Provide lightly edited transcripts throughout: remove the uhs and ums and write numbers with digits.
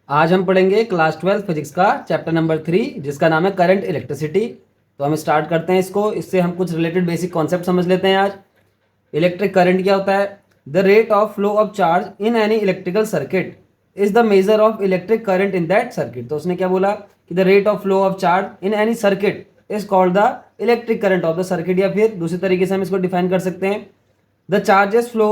आज हम पढ़ेंगे क्लास 12 फिजिक्स का चैप्टर नंबर 3 जिसका नाम है करंट इलेक्ट्रिसिटी। तो हम स्टार्ट करते हैं इसको। इससे हम कुछ रिलेटेड बेसिक कॉन्सेप्ट समझ लेते हैं आज। इलेक्ट्रिक करंट क्या होता है? The rate of flow of charge in any electrical circuit is the measure of electric current in that circuit. तो उसने क्या बोला कि the rate of flow of charge in any circuit is called the electric current of the circuit. या फिर दूसरी तरीके से हम इसको डिफाइन कर सकते हैं, द चार्जेस फ्लो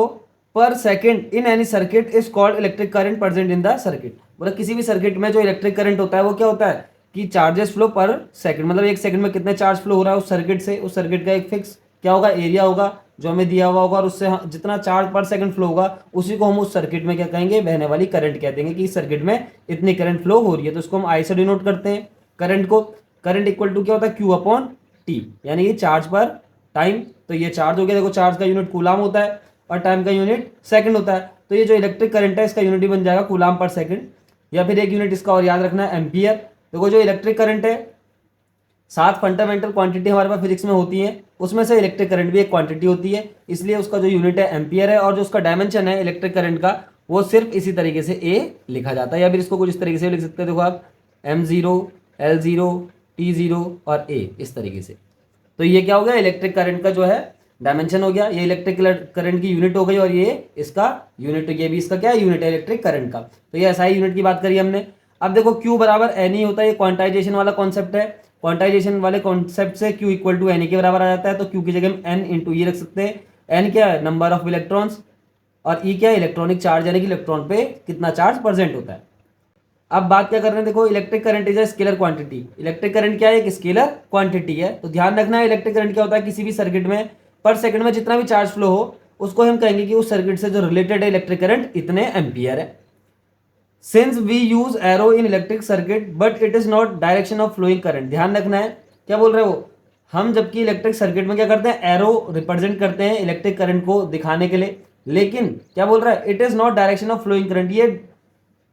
पर second in any circuit is called electric current present in the circuit. मतलब किसी भी सर्किट में जो इलेक्ट्रिक करंट होता है वो क्या होता है कि चार्जेस फ्लो पर सेकंड, मतलब एक सेकंड में कितने चार्ज फ्लो हो रहा है उस सर्किट से, उस सर्किट का एक फिक्स क्या होगा, एरिया होगा जो हमें दिया हुआ होगा, और उससे जितना चार्ज पर सेकंड फ्लो होगा उसी को हम उस सर्किट में क्या कहेंगे, बहने वाली करंट कह देंगे कि इस सर्किट में इतनी करंट फ्लो हो रही है। तो इसको हम आई से डिनोट करते हैं करंट को। करंट इक्वल टू क्या होता है, क्यू अपॉन टी, यानी कि चार्ज पर टाइम। तो ये चार्ज हो गया, देखो चार्ज का यूनिट कूलाम होता है और टाइम का यूनिट सेकंड होता है। तो ये जो इलेक्ट्रिक करंट है इसका यूनिट ही बन जाएगा कूलाम पर सेकंड, या फिर एक यूनिट इसका और याद रखना है एम्पियर। देखो जो इलेक्ट्रिक करंट है 7 फंडामेंटल क्वांटिटी हमारे पास फिजिक्स में होती है, उसमें से इलेक्ट्रिक करंट भी एक क्वांटिटी होती है, इसलिए उसका जो यूनिट है एम्पियर है। और जो उसका डायमेंशन है इलेक्ट्रिक करंट का वो सिर्फ इसी तरीके से ए लिखा जाता है, या फिर इसको कुछ इस तरीके से लिख सकते हैं। देखो आप M0 L0 T0 और ए, इस तरीके से। तो ये क्या हो गया, इलेक्ट्रिक करंट का जो है डायमेंशन हो गया, ये इलेक्ट्रिक करंट की यूनिट हो गई, और ये इसका यूनिट, ये भी इसका क्या है, यूनिट है इलेक्ट्रिक करंट का। तो ये एसआई यूनिट की बात करी हमने। अब देखो Q बराबर एन ही होता है, ये क्वांटाइजेशन वाला कॉन्सेप्ट है। क्वांटाइजेशन वाले कॉन्सेप्ट से Q इक्वल टू एन के बराबर आ जाता है। तो Q की जगह हम एन इंटू ई रख सकते हैं। एन क्या है, नंबर ऑफ इलेक्ट्रॉन्स, और ई क्या है, इलेक्ट्रॉनिक चार्ज, यानी कि इलेक्ट्रॉन पे कितना चार्ज प्रेजेंट होता है। अब बात क्या कर रहे हैं, देखो electric current is a scalar quantity. Electric current क्या है, एक स्केलर क्वांटिटी है। तो ध्यान रखना है इलेक्ट्रिक करंट क्या होता है, किसी भी सर्किट में पर सेकंड में जितना भी चार्ज फ्लो हो उसको हम कहेंगे कि उस सर्किट से जो रिलेटेड है इलेक्ट्रिक करंट इतने एम्पियर है। Since we use arrow in electric circuit but it is not direction of flowing current. ध्यान रखना है, क्या बोल रहे हो, हम जबकि इलेक्ट्रिक सर्किट में क्या करते हैं, एरो रिप्रेजेंट करते हैं इलेक्ट्रिक करंट को दिखाने के लिए, लेकिन क्या बोल रहा है, it is not direction of flowing current, ये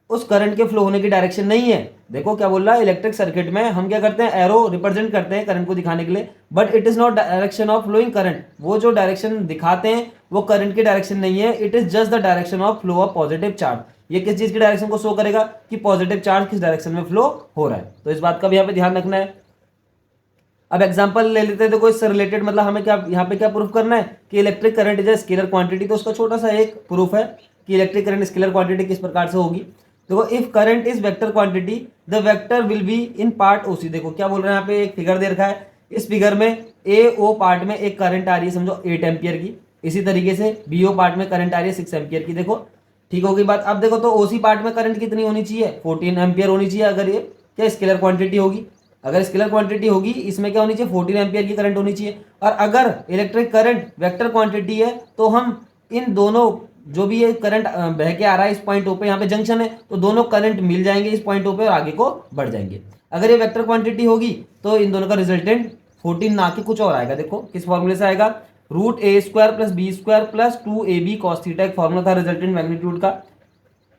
उस करंट के फ्लो होने की डायरेक्शन नहीं है। देखो क्या बोल रहा है, इलेक्ट्रिक सर्किट में हम क्या करते हैं, एरो रिप्रेजेंट करते हैं करंट को दिखाने के लिए, but it is not direction of flowing current. वो जो डायरेक्शन दिखाते हैं वो करंट की डायरेक्शन नहीं है, it is just the direction of flow of positive charge. ये किस चीज की डायरेक्शन को शो करेगा कि पॉजिटिव चार्ज किस डायरेक्शन में फ्लो हो रहा है। तो इस बात का भी यहाँ पे ध्यान रखना है। अब एग्जांपल ले लेते हैं, देखो इससे रिलेटेड, मतलब हमें क्या यहाँ पे क्या प्रूफ करना है कि electric current is a scalar quantity. तो उसका छोटा सा एक प्रूफ है कि इलेक्ट्रिक करंट स्केलर क्वांटिटी किस प्रकार से होगी। देखो if current is vector quantity the vector will be in part OC. देखो क्या बोल रहे हैं, यहाँ पे एक फिगर दे रखा है, इस फिगर में ए ओ पार्ट में एक करंट आ रही है, समझो 8 एम्पियर की। इसी तरीके से बी ओ पार्ट में करंट आ रही है 6 एम्पियर की। देखो ठीक होगी बात। अब देखो तो ओसी पार्ट में करंट कितनी होनी चाहिए, 14 एम्पियर होनी चाहिए। अगर ये क्या स्केलर क्वांटिटी होगी, अगर स्केलर क्वांटिटी होगी इसमें क्या होनी चाहिए, 14 एम्पियर की करंट होनी चाहिए। और अगर इलेक्ट्रिक करंट वेक्टर क्वांटिटी है तो हम इन दोनों, जो भी ये करंट बह के आ रहा है इस पॉइंट ओ पे, यहाँ पे जंक्शन है, तो दोनों करंट मिल जाएंगे इस पॉइंट ओ पे और आगे को बढ़ जाएंगे। अगर ये वेक्टर क्वांटिटी होगी तो इन दोनों का रिजल्टेंट 14 ना कि कुछ और आएगा। देखो किस फॉर्मूले से आएगा, root A square plus B square plus 2ab cos theta, एक फॉर्मूला था रिजल्टेंट मैग्नीट्यूड का,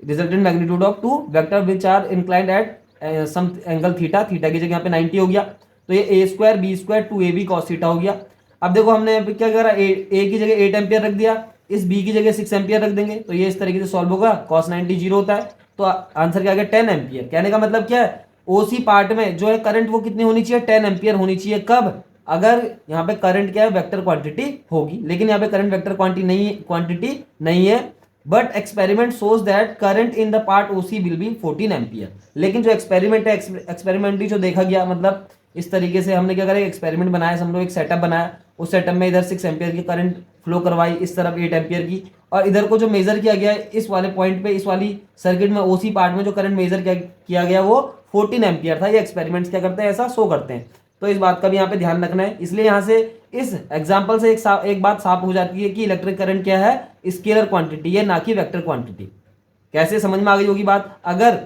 resultant magnitude of two vector which are inclined at some angle theta. Theta की जगह यहाँ पे 90 हो गया, तो ये A square B square 2ab cos theta हो गया। अब देखो हमने यहाँ पे क्या करा, ए की जगह 8 एम्पियर रख दिया, इस बी की जगह 6 एम्पियर रख देंगे, तो ये इस तरीके से सॉल्व होगा। cos 90 जीरो होता है, तो आंसर क्या आ गया, 10 एम्पियर। कहने का मतलब क्या है, ओसी पार्ट में जो है करंट वो कितनी होनी चाहिए, 10 एम्पियर होनी चाहिए। कब, अगर यहाँ पे करंट क्या है, वेक्टर क्वांटिटी होगी। लेकिन यहाँ पे करंट वेक्टर क्वांटिटी नहीं है, but experiment shows that current in the part OC will be 14 ampere. लेकिन जो एक्सपेरिमेंट है, एक्सपेरिमेंटली जो देखा गया, मतलब इस तरीके से हमने क्या करा, एक्सपेरिमेंट बनाया, समझो एक सेटअप बनाया, उस सेटअप में इधर 6 एम्पियर की करंट फ्लो करवाई, इस तरफ 8 एम्पियर की, और इधर को जो मेजर किया गया है इस वाले पॉइंट पे, इस वाली सर्किट में ओसी पार्ट में जो करंट मेजर किया गया वो 14 एम्पियर था। ये एक्सपेरिमेंट्स क्या करते हैं, ऐसा शो करते हैं। तो इस बात का भी यहाँ पे ध्यान रखना है। इसलिए यहाँ से इस एग्जाम्पल से एक बात साफ हो जाती है कि इलेक्ट्रिक करंट क्या है, स्केलर क्वांटिटी है, ना कि वेक्टर क्वांटिटी। कैसे समझ में आ गई होगी बात, अगर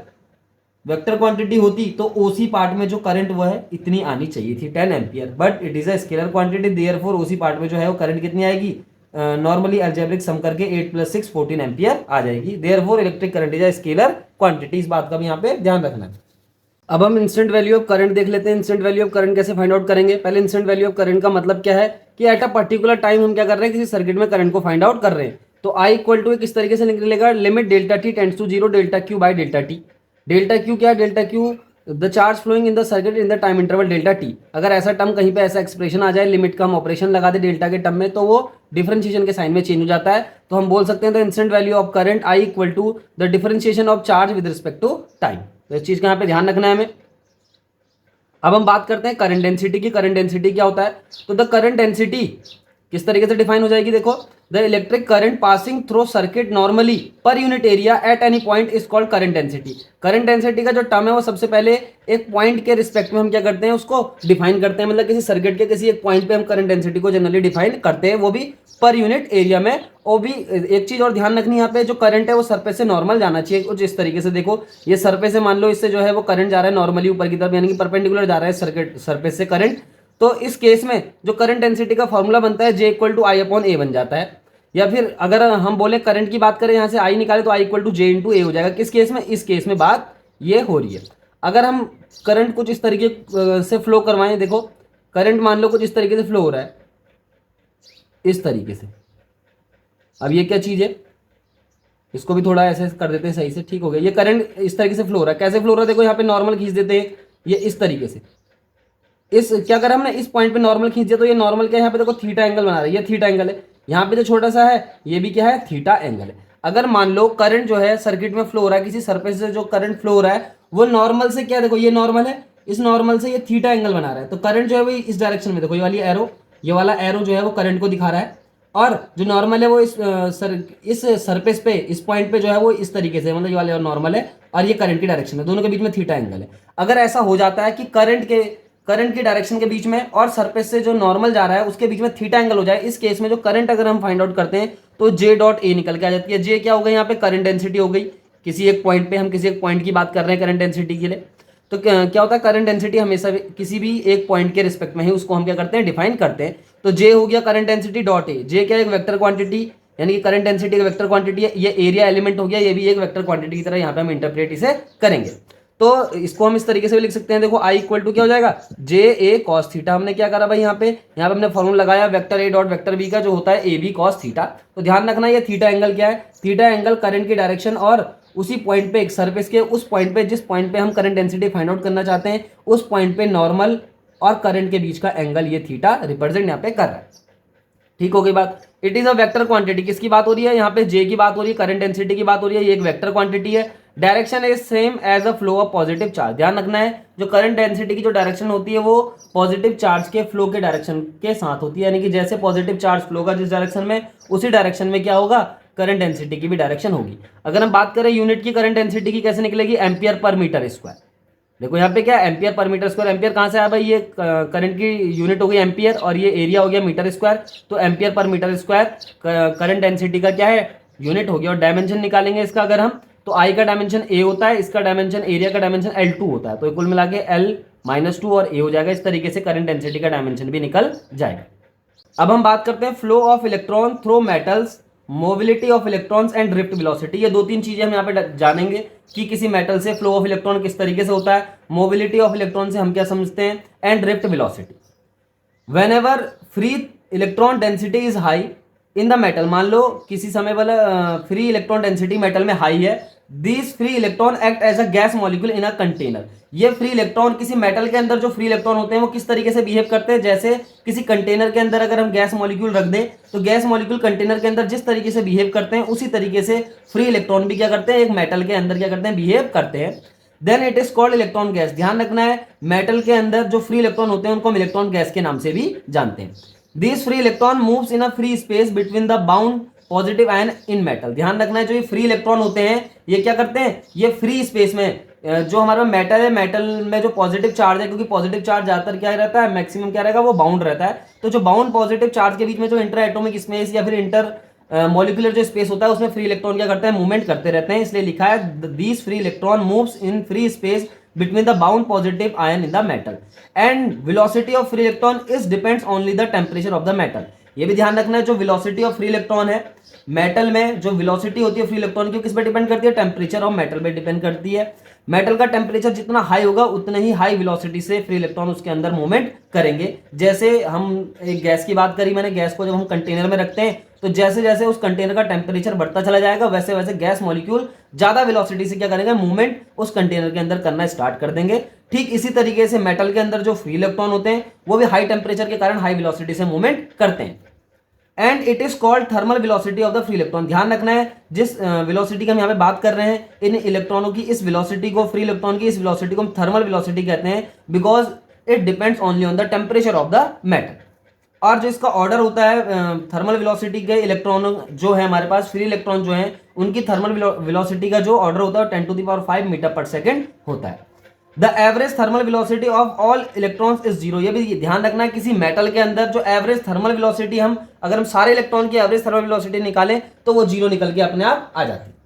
वेक्टर क्वांटिटी होती तो ओसी पार्ट में जो करंट वो है इतनी आनी चाहिए थी, 10 ampere, but it is a scalar quantity, therefore OC part में जो है वो करंट कितनी आएगी, नॉर्मली अलजेब्रिक सम करके 8 + 6 14 एम्पियर आ जाएगी। Therefore electric current is a scalar quantity. इस बात का भी यहाँ पे ध्यान रखना है। अब हम इंस्टेंट वैल्यू ऑफ करंट देख लेते हैं। इंस्टेंट वैल्यू ऑफ करंट कैसे फाइंड आउट करेंगे। पहले इंस्टेंट वैल्यू ऑफ करंट का मतलब क्या है कि एट अ पर्टिकुलर टाइम हम क्या कर रहे हैं, किसी सर्किट में करंट को फाइंड आउट कर रहे हैं। तो आई इक्वल टू किस तरीके से निकलेगा, limit delta T tends to 0 delta Q by delta T. Delta Q क्या है? Delta Q the charge flowing in the circuit in the time interval delta T. अगर ऐसा टर्म कहीं पे ऐसा एक्सप्रेशन आ जाए, लिमिट का हम ऑपरेशन लगा दे डेल्टा के टर्म में, तो वो डिफरेंशिएशन के साइन में चेंज हो जाता है। तो हम बोल सकते हैं the instant value of current I equal to the differentiation of charge with respect to time. तो इस चीज का यहाँ पे ध्यान रखना है हमें। अब हम बात करते हैं करंट डेंसिटी की। करंट डेंसिटी क्या होता है? तो द करंट डेंसिटी किस तरीके से डिफाइन हो जाएगी? देखो, the electric current passing through circuit normally per unit area at any point is called current density. Current density का जो टर्म है वो सबसे पहले एक पॉइंट के रिस्पेक्ट में हम क्या करते हैं, उसको डिफाइन करते हैं। मतलब किसी सर्किट के किसी एक पॉइंट पे हम करंट डेंसिटी को जनरली डिफाइन करते हैं, वो भी पर यूनिट एरिया में। और भी एक चीज और ध्यान रखनी है यहाँ पे, जो करंट है वो सरफेस से नॉर्मल जाना चाहिए कुछ इस तरीके से। देखो, ये सरफेस से मान लो इससे जो है वो करंट जा रहा है नॉर्मली ऊपर की तरफ, यानी कि परपेंडिकुलर जा रहा है सर्किट सरफेस से करंट। तो इस केस में जो करंट डेंसिटी का फॉर्मूला बनता है J equal to I upon A बन जाता है। या फिर अगर हम बोले करंट की बात करें, यहाँ से आई निकाले तो I equal to J into ए हो जाएगा। किस केस में? इस केस में बात ये हो रही है। अगर हम करंट कुछ इस तरीके से फ्लो करवाएं, देखो करंट मान लो कुछ इस तरीके से फ्लो हो रहा है, इस तरीके से। अब ये क्या चीज है, इसको भी थोड़ा ऐसे कर देते हैं सही से, ठीक हो गया। ये करंट इस तरीके से फ्लो हो रहा है। कैसे फ्लो हो रहा है? देखो यहाँ पे नॉर्मल खींच देते हैं, ये इस तरीके से। इस क्या करें हमने, इस पॉइंट पे नॉर्मल खींच दिया, तो ये नॉर्मल क्या है, यहाँ पे देखो थीटा एंगल बना रहा है, ये थीटा एंगल है। यहाँ पे जो छोटा सा है ये भी क्या है, थीटा एंगल है। अगर मान लो करंट जो है सर्किट में फ्लो हो रहा है, किसी सरफेस से जो करंट फ्लो हो रहा है वो नॉर्मल से क्या, देखो ये नॉर्मल है, इस नॉर्मल से ये थीटा एंगल बना रहा है, तो करंट जो है वो इस डायरेक्शन में, देखो ये वाली एरो, ये वाला एरो जो है वो करंट को दिखा रहा है। और जो नॉर्मल है वो इस सरफेस पे, इस पॉइंट पे जो है वो इस तरीके से, मतलब ये वाला नॉर्मल है और ये करंट की डायरेक्शन है, दोनों के बीच में थीटा एंगल है। अगर ऐसा हो जाता है कि करंट की डायरेक्शन के बीच में और सरफेस से जो नॉर्मल जा रहा है उसके बीच में थीटा एंगल हो जाए, इस केस में जो करंट अगर हम फाइंड आउट करते हैं तो जे डॉट ए निकल के आ जाती है। जे क्या हो गई यहाँ पे, करंट डेंसिटी हो गई। किसी एक पॉइंट पे, हम किसी एक पॉइंट की बात कर रहे हैं करंट डेंसिटी के लिए, तो क्या होता है, करंट डेंसिटी हमेशा किसी भी एक पॉइंट के रिस्पेक्ट में है, उसको हम क्या करते हैं, डिफाइन करते हैं। तो जे हो गया करंट डेंसिटी डॉट ए। जे क्या, एक वेक्टर क्वांटिटी, यानी कि करंट डेंसिटी एक वेक्टर क्वांटिटी है। ये एरिया एलिमेंट हो गया, ये भी एक वेक्टर क्वांटिटी की तरह यहाँ पे हम इंटरप्रेट इसे करेंगे। तो इसको हम इस तरीके से भी लिख सकते हैं। देखो आई इक्वल टू क्या हो जाएगा, जे ए कॉस थीटा। हमने क्या करा भाई, यहाँ पे हमने फॉर्मूला लगाया vector A dot vector B का, जो होता है ए बी कॉस थीटा। तो ध्यान रखना ये थीटा एंगल क्या है, थीटा एंगल करंट की डायरेक्शन और उसी पॉइंट पे, एक सरफेस के उस पॉइंट पे, जिस पॉइंट पे हम करंट डेंसिटी फाइंड आउट करना चाहते हैं, उस पॉइंट पे नॉर्मल और करंट के बीच का एंगल ये थीटा रिप्रेजेंट यहाँ पे कर रहा है। ठीक हो गई बात। It is a vector quantity. किसकी बात हो रही है यहाँ पे, जे की बात हो रही है, करंट डेंसिटी की बात हो रही है। ये एक वेक्टर क्वांटिटी है। Direction is same as a flow of positive charge. ध्यान रखना है, जो करंट डेंसिटी की जो डायरेक्शन होती है वो पॉजिटिव चार्ज के फ्लो के डायरेक्शन के साथ होती है, यानी कि जैसे पॉजिटिव चार्ज फ्लो का जिस डायरेक्शन में, उसी डायरेक्शन में क्या होगा, करंट डेंसिटी की भी डायरेक्शन होगी। अगर हम बात करें यूनिट की करंट डेंसिटी की, कैसे निकलेगी, एम्पियर पर मीटर स्क्वायर। देखो यहाँ पे क्या, ampere per metre square. Ampere कहाँ से आया भाई, ये करंट की यूनिट हो गई एम्पियर और ये एरिया हो गया मीटर स्क्वायर। तो ampere per metre square current density का क्या है, यूनिट हो गया। और डायमेंशन निकालेंगे इसका अगर हम, तो आई का डायमेंशन ए होता है, इसका डायमेंशन, एरिया का डायमेंशन L2 होता है। तो कुल मिला के L-2 और ए हो जाएगा। इस तरीके से करंट डेंसिटी का डायमेंशन भी निकल जाएगा। अब हम बात करते हैं flow of electron through metals, mobility of electrons and drift velocity. ये दो तीन चीजें हम यहाँ पे जानेंगे कि किसी मेटल से फ्लो ऑफ इलेक्ट्रॉन किस तरीके से होता है, मोबिलिटी ऑफ इलेक्ट्रॉन से हम क्या समझते हैं, and drift velocity. Whenever free electron density is high in the metal, मान लो किसी समय वाला फ्री इलेक्ट्रॉन डेंसिटी मेटल में हाई है, this free electron act as a gas molecule in a container. ये फ्री इलेक्ट्रॉन किसी मेटल के अंदर, जो फ्री इलेक्ट्रॉन होते हैं वो किस तरीके से बिहेव करते हैं, जैसे किसी कंटेनर के अंदर अगर हम गैस मॉलिक्यूल रख दें, तो गैस मॉलिक्यूल कंटेनर के अंदर जिस तरीके से बिहेव करते हैं, उसी तरीके से फ्री इलेक्ट्रॉन भी क्या करते हैं, एक मेटल के अंदर क्या करते हैं, बिहेव करते हैं। Then it is called electron gas. ध्यान रखना है, मेटल के अंदर जो फ्री इलेक्ट्रॉन होते हैं उनको हम इलेक्ट्रॉन गैस के नाम से भी जानते हैं। This free electron moves in a free space between the bound positive ion in metal. ध्यान रखना है, जो ये फ्री इलेक्ट्रॉन होते हैं ये क्या करते हैं, ये फ्री स्पेस में, जो हमारा मेटल है, मेटल में जो पॉजिटिव चार्ज है, क्योंकि पॉजिटिव चार्ज ज्यादातर क्या रहता है, मैक्सिमम क्या रहेगा, वो बाउंड रहता है। तो जो बाउंड पॉजिटिव चार्ज के बीच में जो इंटर एटॉमिक स्पेस या फिर इंटर मॉलिक्यूलर जो स्पेस होता है, उसमें फ्री इलेक्ट्रॉन क्या करते हैं, मूवमेंट करते रहते हैं। इसलिए लिखा है these free electron moves in free space between the bound positive ion in the metal and velocity of free electron is depends only the temperature of the metal। ये भी ध्यान रखना है, जो velocity of free electron है metal में, जो velocity होती है फ्री इलेक्ट्रॉन की, किस पे डिपेंड करती है, टेम्परेचर ऑफ मेटल पे डिपेंड करती है। मेटल का टेम्परेचर जितना हाई होगा उतने ही हाई वेलोसिटी से फ्री इलेक्ट्रॉन उसके अंदर मूवमेंट करेंगे। जैसे हम एक गैस की बात करी मैंने, गैस को जब हम कंटेनर में रखते हैं तो जैसे जैसे उस कंटेनर का टेम्परेचर बढ़ता चला जाएगा वैसे वैसे गैस मॉलिक्यूल ज्यादा वेलोसिटी से क्या करेंगे, मूवमेंट उस कंटेनर के अंदर करना स्टार्ट कर देंगे। ठीक इसी तरीके से मेटल के अंदर जो फ्री इलेक्ट्रॉन होते हैं वो भी हाई टेम्परेचर के कारण हाई वेलोसिटी से मूवमेंट करते हैं। And it is called thermal velocity of the free electron. ध्यान रखना है जिस वेलोसिटी की हम यहाँ पे बात कर रहे हैं, इन इलेक्ट्रॉनों की इस वेलोसिटी को, फ्री इलेक्ट्रॉन की इस वेलोसिटी को हम थर्मल वेलोसिटी कहते हैं, because it depends only on the temperature of the metal. और जो इसका ऑर्डर होता है थर्मल वेलोसिटी के इलेक्ट्रॉन जो है हमारे पास, फ्री इलेक्ट्रॉन जो है उनकी थर्मल वेलोसिटी का जो ऑर्डर होता है 10⁵ मीटर पर सेकेंड होता है। The average thermal velocity of all electrons is zero. ये भी ध्यान रखना है किसी मेटल के अंदर जो एवरेज थर्मल वेलोसिटी अगर हम सारे इलेक्ट्रॉन की एवरेज थर्मल वेलोसिटी निकालें तो वो जीरो निकल के अपने आप आ जाती है।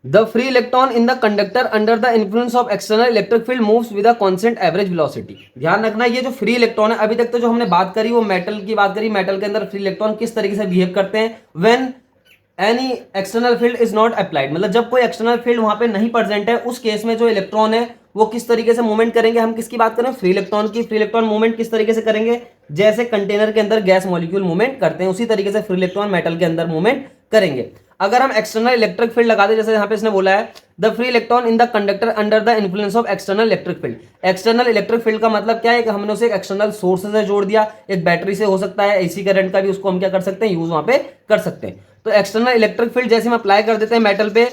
The free electron in the conductor under the influence of external electric field moves with a constant average velocity. ध्यान रखना ये जो फ्री इलेक्ट्रॉन है, अभी तक तो जो हमने बात करी वो मेटल की बात करी, मेटल के अंदर फ्री इलेक्ट्रॉन किस तरीके से बिहेव करते हैं when any external field is not applied, मतलब जब कोई एक्सटर्नल फील्ड वहां पे नहीं प्रेजेंट है उस केस में जो इलेक्ट्रॉन है वो किस तरीके से मूवमेंट करेंगे। हम किसकी बात करें, फ्री इलेक्ट्रॉन की। फ्री इलेक्ट्रॉन मूवमेंट किस तरीके से करेंगे, जैसे कंटेनर के अंदर गैस मॉलिक्यूल मूवमेंट करते हैं उसी तरीके से फ्री इलेक्ट्रॉन मेटल के अंदर मूवमेंट करेंगे। अगर हम एक्सटर्नल इलेक्ट्रिक फील्ड लगा दे, जैसे यहाँ पे इसने बोला है the free electron in the conductor under the influence of external electric field. External electric field का मतलब क्या है कि हमने उसे एक एक्सटर्नल सोर्स से जोड़ दिया, एक बैटरी से हो सकता है, एसी करंट का भी उसको हम क्या कर सकते हैं, यूज वहां पे कर सकते हैं। तो एक्सटर्नल इलेक्ट्रिक फील्ड जैसे हम अप्लाई कर देते हैं मेटल पे,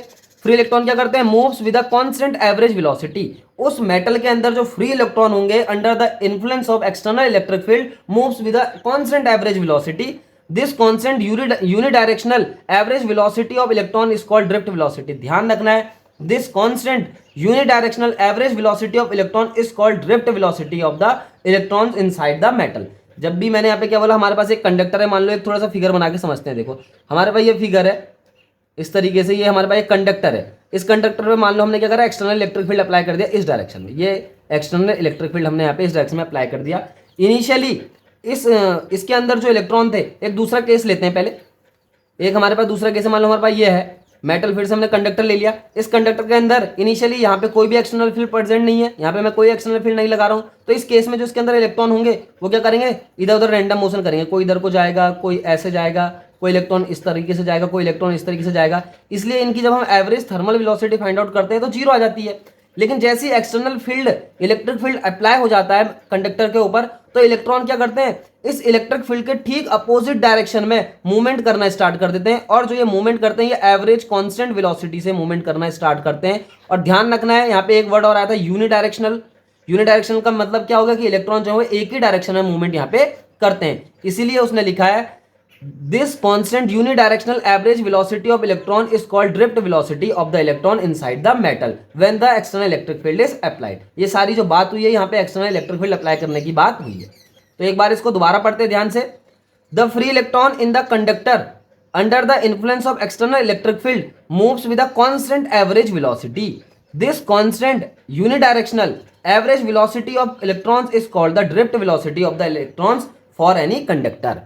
फ्री इलेक्ट्रॉन क्या करते हैं, moves with a constant average velocity. उस मेटल के अंदर जो फ्री इलेक्ट्रॉन होंगे under the influence of external electric field moves with a constant average velocity. This constant unidirectional average velocity of electron is called drift velocity. ध्यान रखना है this constant unidirectional average velocity of electron is called drift velocity of the electrons inside the metal. जब भी मैंने यहाँ पे क्या बोला, हमारे पास एक कंडक्टर है, मान लो एक थोड़ा सा फिगर बना के समझते हैं। देखो हमारे पास ये फिगर है इस तरीके से, ये हमारे पास एक कंडक्टर है। इस कंडक्टर पे मान लो हमने क्या करा, एक्सटर्नल इलेक्ट्रिक फील्ड अप्लाई कर दिया इस डायरेक्शन में। ये एक्सटर्नल इलेक्ट्रिक फील्ड हमने यहाँ पे इस डायरेक्शन में अप्लाई कर दिया। इनिशियली इसके अंदर जो इलेक्ट्रॉन थे, एक दूसरा केस लेते हैं पहले, एक हमारे पास दूसरा केस मान लो हमारे पास ये है मेटल, फिर से हमने कंडक्टर ले लिया। इस कंडक्टर के अंदर इनिशियली यहाँ पे कोई भी एक्सटर्नल फील्ड प्रेजेंट नहीं है, यहाँ पे मैं कोई एक्सटर्नल फील्ड नहीं लगा रहा हूँ। तो इस केस में जो इसके अंदर इलेक्ट्रॉन होंगे वो क्या करेंगे, इधर उधर रैंडम मोशन करेंगे, कोई इधर को जाएगा, कोई ऐसे जाएगा, कोई इलेक्ट्रॉन इस तरीके से जाएगा, कोई इलेक्ट्रॉन इस तरीके से जाएगा। इसलिए इनकी जब हम average thermal velocity find out करते हैं तो जीरो आ जाती है। लेकिन जैसे ही external field, electric field apply हो जाता है कंडक्टर के ऊपर, तो इलेक्ट्रॉन क्या करते हैं, इस इलेक्ट्रिक फील्ड के ठीक अपोजिट डायरेक्शन में मूवमेंट करना स्टार्ट कर देते हैं। और जो ये मूवमेंट करते हैं ये एवरेज कांस्टेंट वेलोसिटी से मूवमेंट करना स्टार्ट करते हैं। और ध्यान रखना है यहाँ पे एक वर्ड और आया था यूनिडायरेक्शनल। यूनिडायरेक्शनल का मतलब क्या होगा कि इलेक्ट्रॉन जो है एक ही डायरेक्शन में मूवमेंट यहाँ पे करते हैं। इसीलिए उसने लिखा है this constant unidirectional average velocity of electron is called drift velocity of the electron inside the metal when the external electric field is applied. ये सारी जो बात हुई है यहाँ पे एक्सटर्नल इलेक्ट्रिक फील्ड अप्लाई करने की बात हुई है। तो एक बार इसको दोबारा पढ़ते हैं ध्यान से। The free electron in the conductor under the influence of external electric field moves with a constant average velocity. This constant unidirectional average velocity of electrons is called the drift velocity of the electrons for any conductor.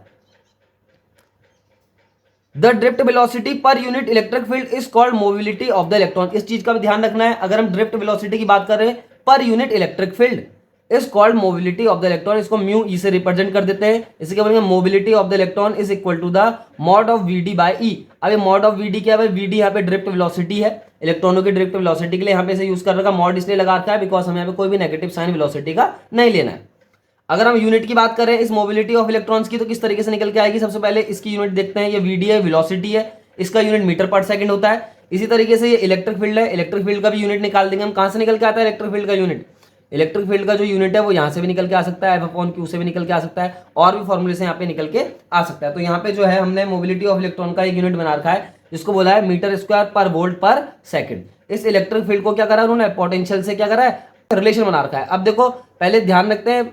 The drift velocity पर unit electric field is called mobility of the electron. इस चीज का भी ध्यान रखना है, अगर हम ड्रिफ्ट वेलोसिटी की बात कर रहे हैं पर unit electric field is called mobility of the electron. इसको म्यू ई से रिप्रेजेंट कर देते हैं। इसी के बोलेंगे mobility of the electron is equal to the mod of V D by E. अब ये मॉड ऑफ वी डी क्या है, वी डी यहाँ पे ड्रिफ्ट वेलोसिटी है, इलेक्ट्रॉनों की ड्रिफ्ट वेलोसिटी के लिए यहाँ पे इसे यूज कर रखा। मॉड इसलिए लगा रखा है बिकॉज हमें यहाँ पे कोई भी नेगेटिव साइन वेलोसिटी का नहीं लेना है। अगर हम यूनिट की बात करें इस मोबिलिटी ऑफ इलेक्ट्रॉन्स की तो किस तरीके से निकल के आएगी, सबसे पहले इसकी यूनिट देखते हैं। ये वी डी है, वेलोसिटी है, इसका यूनिट मीटर पर सेकंड होता है। इसी तरीके से ये इलेक्ट्रिक फील्ड है, इलेक्ट्रिक फील्ड का भी यूनिट निकाल देंगे हम। कहां से निकल के आता है इलेक्ट्रिक फील्ड का यूनिट, इलेक्ट्रिक फील्ड का जो यूनिट है वो यहाँ से भी निकल के आ सकता है, F/Q से भी निकल के आ सकता है, और भी फॉर्मूले से यहाँ पे निकल के आ सकता है। तो यहाँ पे जो है हमने मोबिलिटी ऑफ इलेक्ट्रॉन का एक यूनिट बना रखा है जिसको बोला है मीटर स्क्वायर पर वोल्ट पर सेकंड। इस इलेक्ट्रिक फील्ड को क्या करा उन्होंने, पोटेंशियल से क्या करा है, रिलेशन बना रखा है। अब देखो पहले ध्यान रखते हैं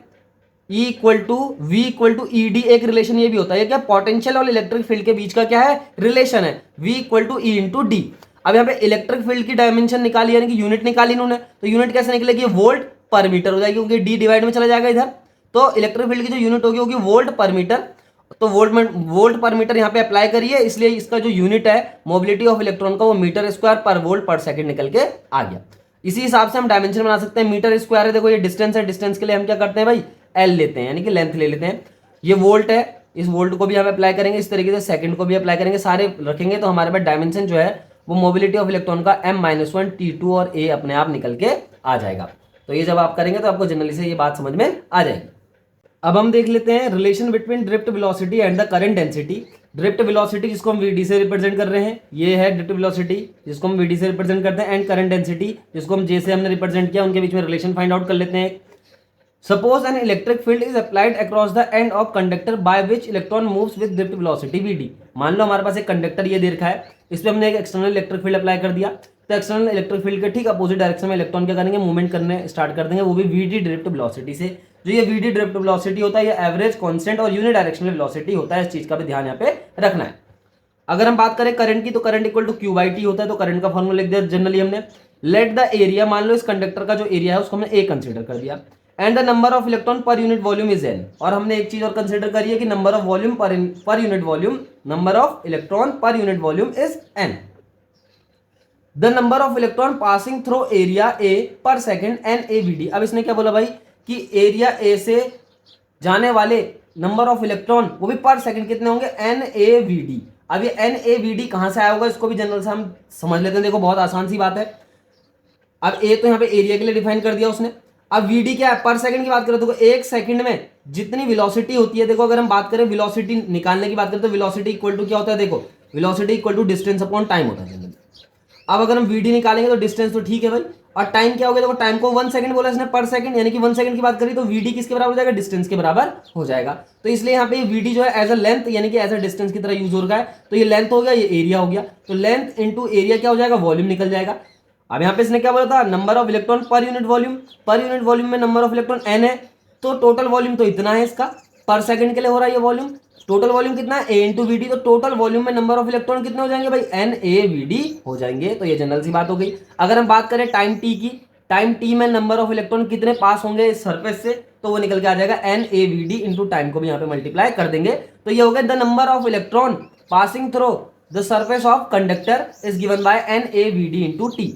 E equal to V equal to E D, एक रिलेशन ये भी होता है। क्या पोटेंशियल और इलेक्ट्रिक फील्ड के बीच का क्या है, रिलेशन है, V equal to E into D. अब यहाँ पे इलेक्ट्रिक फील्ड की डायमेंशन निकाली यानी कि यूनिट निकाली इन्होंने, तो यूनिट कैसे निकलेगी, वोल्ट पर मीटर हो जाएगी क्योंकि डी डिवाइड में चला जाएगा इधर। तो इलेक्ट्रिक फील्ड की जो यूनिट होगी वोल्ट पर मीटर। तो वोल्ट पर मीटर यहाँ पे अप्लाई करिए, इसलिए इसका जो यूनिट है मोबिलिटी ऑफ इलेक्ट्रॉन का वो मीटर स्क्वायर पर वोल्ट पर सेकंड निकल के आ गया। इसी हिसाब से हम डायमेंशन बना सकते हैं। मीटर स्क्वायर है, देखो ये डिस्टेंस है, डिस्टेंस के लिए हम क्या करते हैं भाई, एल लेते हैं यानी कि लेंथ ले लेते हैं। ये वोल्ट है, इस वोल्ट को भी हम अप्लाई करेंगे, इस तरीके से सेकंड को भी अप्लाई करेंगे, सारे रखेंगे तो हमारे पास डायमेंशन जो है वो मोबिलिटी ऑफ इलेक्ट्रॉन का m-1 T2 और A अपने आप निकल के आ जाएगा। तो ये जब आप करेंगे तो आपको जनरली से ये बात समझ में आ जाएगी। अब हम देख लेते हैं relation between drift velocity and the current density. Drift velocity जिसको हम वीडी से रिप्रेजेंट कर रहे हैं, ये है ड्रिफ्ट वेलोसिटी जिसको हम वीडी से रिप्रेजेंट करते हैं, एंड करंट डेंसिटी जिसको हम जे से हमने रिप्रेजेंट किया, उनके बीच में रिलेशन फाइंड आउट कर लेते हैं। Suppose an electric field is applied across the end of conductor by which electron moves with drift velocity VD. मान लो हमारे पास एक कंडक्टर ये दे रखा है, इस पे हमने एक एक्सटर्नल इलेक्ट्रिक फील्ड अप्लाई कर दिया, तो एक्सटर्नल इलेक्ट्रिक फील्ड के ठीक अपोजिट डायरेक्शन में इलेक्ट्रॉन क्या करेंगे, मूवमेंट करने स्टार्ट कर देंगे, वो भी वीडी ड्रिफ्ट वेलोसिटी से। जो ये वीडी ड्रिफ्ट वेलोसिटी होता है ये एवरेज कांस्टेंट और यूनि डायरेक्शनल वेलोसिटी होता है, इस चीज का भी ध्यान यहाँ पे रखना है। अगर हम बात करें करंट की, तो current equal to Q by T होता है, तो करंट का फॉर्मूला लिख दिया जनरली हमने। लेट द एरिया, मान लो इस कंडक्टर का जो एरिया है उसको हमने ए कंसीडर कर दिया, and the number of electron per unit volume is N. और हमने एक चीज और कंसीडर करी है कि number of volume per unit volume, number of electron per unit volume is N. The number of electron passing through area A per second N A V D. अब इसने क्या बोला भाई कि एरिया ए से जाने वाले नंबर ऑफ इलेक्ट्रॉन वो भी पर सेकंड कितने होंगे, एन ए वी डी। अब ये एन ए वी डी कहां से आया होगा, इसको भी जनरल से हम समझ लेते हैं। देखो बहुत आसान सी बात है। अब ए तो यहाँ पे एरिया के लिए डिफाइन कर दिया उसने। अब वीडी क्या है, पर सेकंड की बात करें तो एक सेकंड में जितनी वेलोसिटी होती है, देखो अगर हम बात करें वेलोसिटी निकालने की बात करें तो वेलोसिटी इक्वल टू क्या होता है, देखो velocity equal to distance upon time होता है जनरली। अब अगर हम वीडी निकालेंगे तो डिस्टेंस तो ठीक है भाई, और टाइम क्या हो गया, देखो टाइम को 1 सेकंड बोला इसने पर सेकंड, यानी कि 1 सेकंड की बात करी तो वीडी किसके बराबर हो जाएगा, डिस्टेंस के बराबर हो जाएगा। तो इसलिए यहाँ पे वीडी जो है एज अ लेंथ यानी कि एज अ डिस्टेंस की तरह यूज हो रहा है। तो ये लेंथ हो गया, ये एरिया हो गया, तो लेंथ इंटू एरिया क्या हो जाएगा, वॉल्यूम निकल जाएगा। अब यहाँ पे इसने क्या बोला था, number of electron per unit volume, per unit volume में नंबर ऑफ इलेक्ट्रॉन एन है, तो टोटल वॉल्यूम तो इतना है इसका, पर सेकंड के लिए हो रहा है ये वॉल्यूम। टोटल वॉल्यूम कितना है, ए इंटू वी डी, तो टोटल वॉल्यूम में नंबर ऑफ इलेक्ट्रॉन कितने हो जाएंगे भाई, एन ए वी डी हो जाएंगे। तो ये जनरल सी बात हो गई। अगर हम बात करें टाइम टी की, टाइम टी में नंबर ऑफ इलेक्ट्रॉन कितने पास होंगे इस सरफेस से, तो वो निकल के आ जाएगा N A V D into time को भी यहाँ पे मल्टीप्लाई कर देंगे, तो ये हो गया the number of electron passing through the surface of conductor is given by N A V D into T.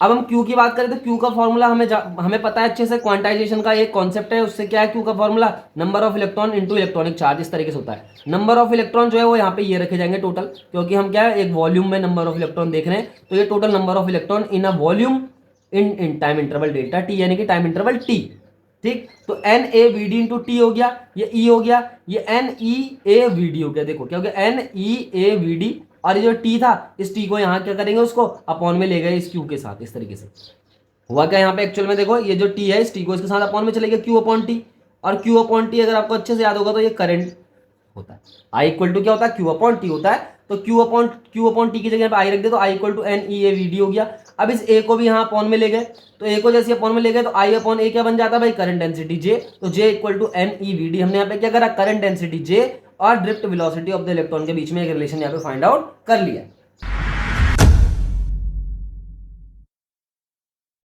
अब हम Q की बात करें तो Q का फॉर्मूला हमें पता है अच्छे से, क्वांटाइजेशन का एक कॉन्सेप्ट है, उससे क्या है Q का formula, number of electron into electronic charge, इस तरीके से होता है। नंबर ऑफ इलेक्ट्रॉन जो है वो यहाँ पे ये रखे जाएंगे टोटल, क्योंकि हम क्या है एक वॉल्यूम में नंबर ऑफ इलेक्ट्रॉन देख रहे हैं, तो ये total number of electron in a volume in time interval delta T, यानी कि टाइम इंटरवल टी। ठीक, तो N A V D into T हो गया, ये ई हो गया, ये N E A V D हो गया। देखो क्या हो गया, N E A V D, और ये जो टी था इस टी को यहाँ क्या करेंगे, उसको अपॉन में ले गए इस क्यू के साथ, इस तरीके से हुआ क्या यहाँ पे एक्चुअल में। देखो ये जो टी है इस टी को इसके साथ अपॉन में चले गया क्यू अपॉन टी, और क्यू अपॉन टी अगर आपको अच्छे से याद होगा तो ये करंट होता है। आई इक्वल टू क्या होता है, क्यू अपॉन टी होता है, तो क्यू अपॉन टी की जगह पे आई रख दे, तो I equal to N E A V D हो गया। अब इस ए को भी यहाँ अपॉन में ले गए, तो ए को जैसे अपॉन में ले गए तो आई अपॉन ए क्या बन जाता है भाई, करंट डेंसिटी जे, तो J equal to N E V D. हमने यहाँ पे क्या करा, करंट डेंसिटी जे और drift velocity of the electron के बीच में एक रिलेशन यहाँ पे फाइंड आउट कर लिया।